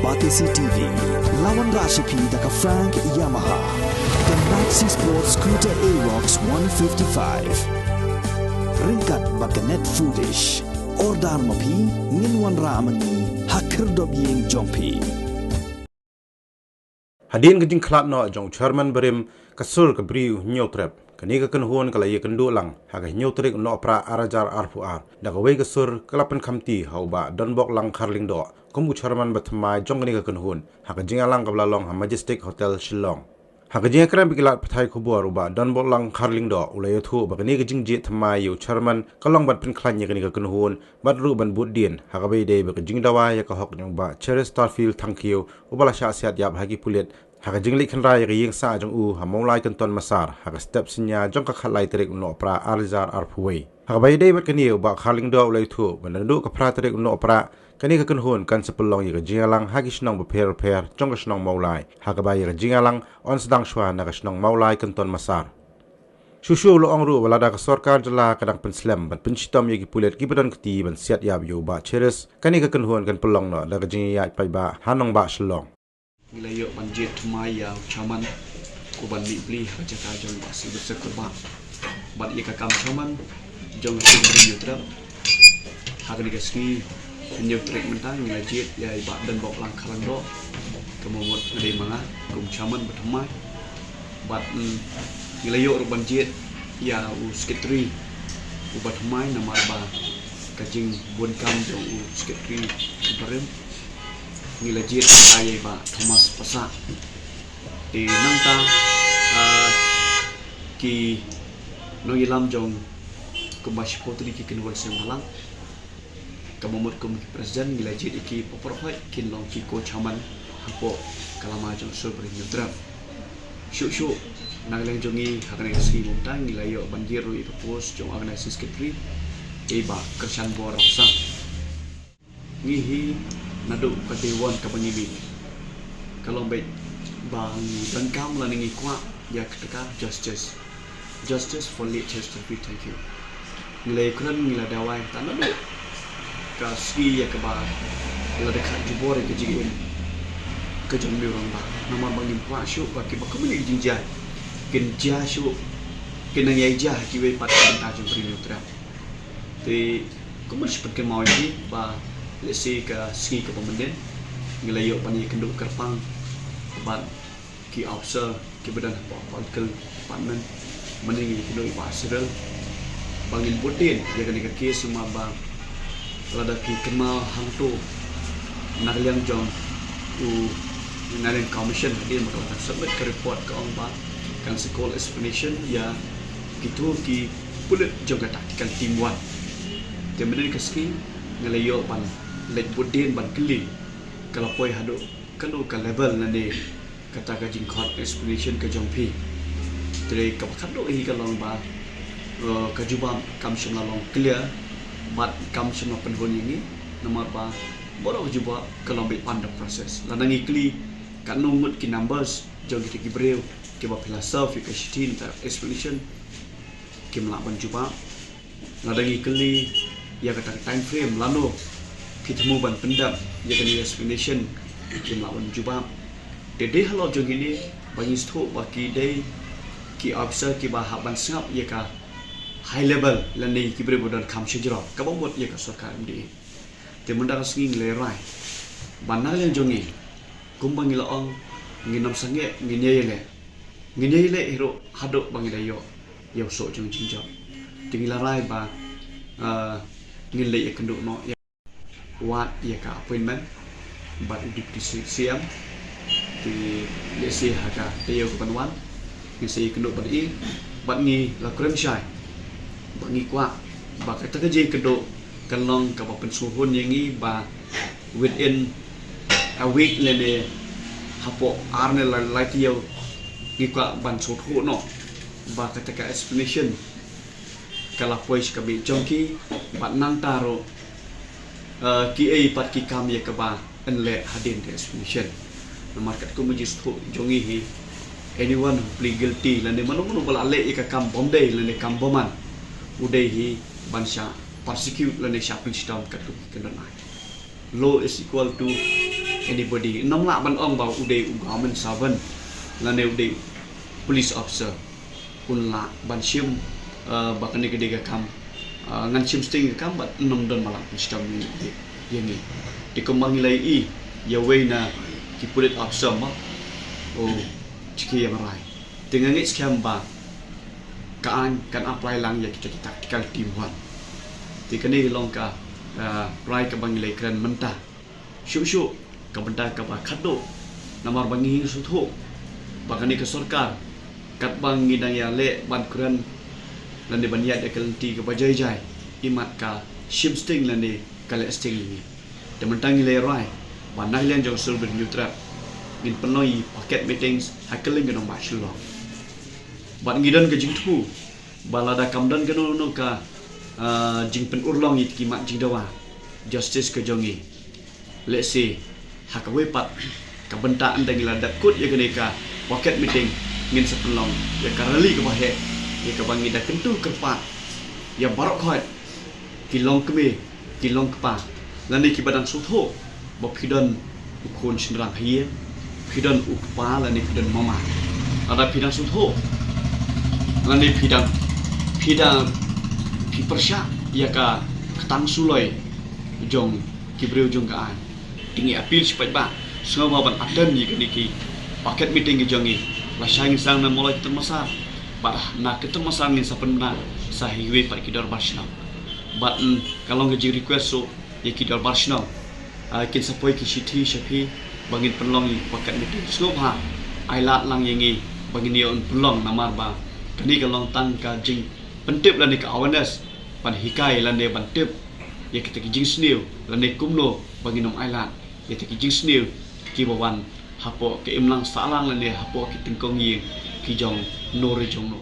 Batisi TV, lawan Rashipi daka Frank Yamaha, dan Maxi Sports Scooter Aerox 155. Ringkat baka net foodish, ordar mapi, nginwan ramani, hakir dobiyeng jompi. Hadin kejing klat no jong chairman berim kasul kebriu nyotrep. Kani ka kenhuan kala ye kendu lang haga nyotrik no pra arajar arpuar daga wei kasur kalapan kamti hauba donbok lang karling do kumu chairman batmai jong kani ka kenhuan haga jinga lang kabla long ha Majestic Hotel Shillong haga jinga kran bikilat pathai kubur uba donbok lang karling do ulay thu ba kani ka jingje thamai yu chairman kalong bat pin klan ye kani ka kenhuan bat ru ban budin haga bei de ba jing dawa ya ka hok nyong ba Cherry Starfield thankiu ubala sha siat yap hagi pulet haga jingli khanrai ga yeng sa jong u hamolai kan ton masar haga step sinya jong ka khalai terik no pra arzar arpuwei haga bai dei mat kani ba kharling do ulai thu bandu ka pra terik no pra kani ka kan hon kan sepelong ye ga jingalang hagi snong ba per jong ka snong maulai haga bai ga jingalang on sedang shwa na ka snong maulai kan ton masar shushu lo angru wala da ka sarkar jala kadang penslam ban penchitom ye gi pulet gi badan kti ban siat yab yo ba cheres kani ka kan hon kan pelong no da ga jinga ya pai ba hanong ba shlong Ngilayo banjit mai ya chaman ko ban ni pli ha jaka jong basi besar kurba ban ye ka kam chaman jong si yutrap ha ni gaski nyutrek mentang ngilajit ya ba dan bok lang khalang do kemomot ngade manga kum chaman batmai bat ngilayo ro banjit ya u skitri u batmai nama ba kajing bun kam jong u skitri barem ngilajit ayai ba Thomas Pasa di nangta ki no ilam jong kumash potri ki kenwal semalang kamomot kum presiden ngilajit iki poporhoi kin long ki ko chaman hapo kalama jong so beri nyutra shu nagleng jongi hakane si montang ngilayo banjir ru ipos jong organisis sekretari iba kersan boroksa ngihi nadu kadewan kapangili kalau baik bang dengkam la ningi kwa ya ketika justice for late Chesterfield, thank you nilai kran nila dawai tanadu kasi ya keba la dekat jubor ke jigin ke jombi orang ba nama bangin kwa syu ba ke bakamuni jinja genja syu kenang yaija ki we pat ta jom prinutra te kumus seperti mau ini ba lesi ke ski ke pemenden ngelayo pani kenduk kerpang ban ki officer ki badan political department meningi kenduk pasirel bangin putin ya kan ke kes semua bang lada ki kemal hantu nagliang jong u narin commission dia makala submit ke report ke ong ba kan sekolah explanation ya gitu ki pulit jong taktikal team 1 kemudian ke ski ngelayo ban lek budin ban keli kalau poi hadu kanu ka level nande kata ka jing court explanation ka jongpi tre ka khadu hi ka long ba ka juba kam shimla long clear bat kam shimla penhon ini nomor ba boro juba ka long be under process lanangi kli ka numut ki numbers jong ki breu ki ba philosophy ka shitin ta explanation ki mla ban juba lanangi kli ya kata time frame lalu kita mau ban pendap ya kan explanation kim lawan jubab dede halo jong ini bagi stok baki dei ki officer ki ba haban singap ya ka high level lani ki bre bodan kam shejro ka bot ya ka sarkar mdi te mundar singing le rai banal yang jongi kumbang ila ong nginam sange nginyele hero hadok bangi dayo ya so jong jinjo tingila rai ba ngile ya kenduk no wat ya ka appointment bat deputy CM di lesi haka teo kepanwan ngisi kenduk bari bat ngi la krem shai bat ngi kwa ba ka ta je kenduk kalong ka ba pensuhun yangi ba within a week lene hapo arne la latio ngi kwa ban sothu no ba ka ta ka explanation kala pois ka bi jongki bat nang taro ki ai pat ki kam ye ka ba enle hadin the explanation market ko mujis tho jongi hi anyone who plead guilty lane manu bala le ka kam bomde lane kam boman udai hi bansha persecute lane shopping system ka tu kendana law is equal to anybody nom la ban ong ba ude government servant la ne ude police officer kun la ban shim ba kan ke de kam ngan shim sting kam ba nom don malak sistem ni ye ni di kembang nilai i ya we na ki police officer ma oh ciki yang rai dengan ngit scam ba kan apply lang ya kita tactical team one di kani long ka rai ka bang nilai kran mentah syuk ka benda ka ba khado namar bangi su tho ba kani ka sarkar kat bang ngidang ya le ban kran lan de baniat de kalenti ka bajai jai imat ka ship sting lan de kale sting ni de mentang nilai rai ban nak lian jong sul ber neutral in penoi paket meetings hakaling ganong masylo ban ngidan ka jingtu balada kamdan gano ka jing pen urlong it kimat jingdawa justice ka jongi let's say hakawe pat ka benta andang ladat kut ya ka paket meeting ngin sepelong ya karali ka bahe ya ka bangi da kentu kerpat ya barok khoi kilong keme kilong kpa lani ki badang sutho bo pidon ukun sinrang hiye pidon ukpa lani pidon mama ada pidang sutho lani pidang pipersya ya ka ketang suloi jong kibreu jong kaan tinggi apil sipat ba semua ban adan ni ki paket meeting jongi la sang sang na mulai termasa ba na ketermasa ni sapenna sahiwe par kidor barsna but kalau ngeji request so ya kidor barsna kin sapoi ki sithi shapi bangin penlong paket meeting semua ha ailat lang yengi bangin dia penlong namar ba kani kalong tang ka jing pentip lan ka awareness pan hikai lan de bantip ya kita ki jing sniu lan de kumno bangin nom ailat ya kita ki jing sniu ki bawan hapo ke imlang salang lan de hapo ki tingkong yi ki jong no re jong no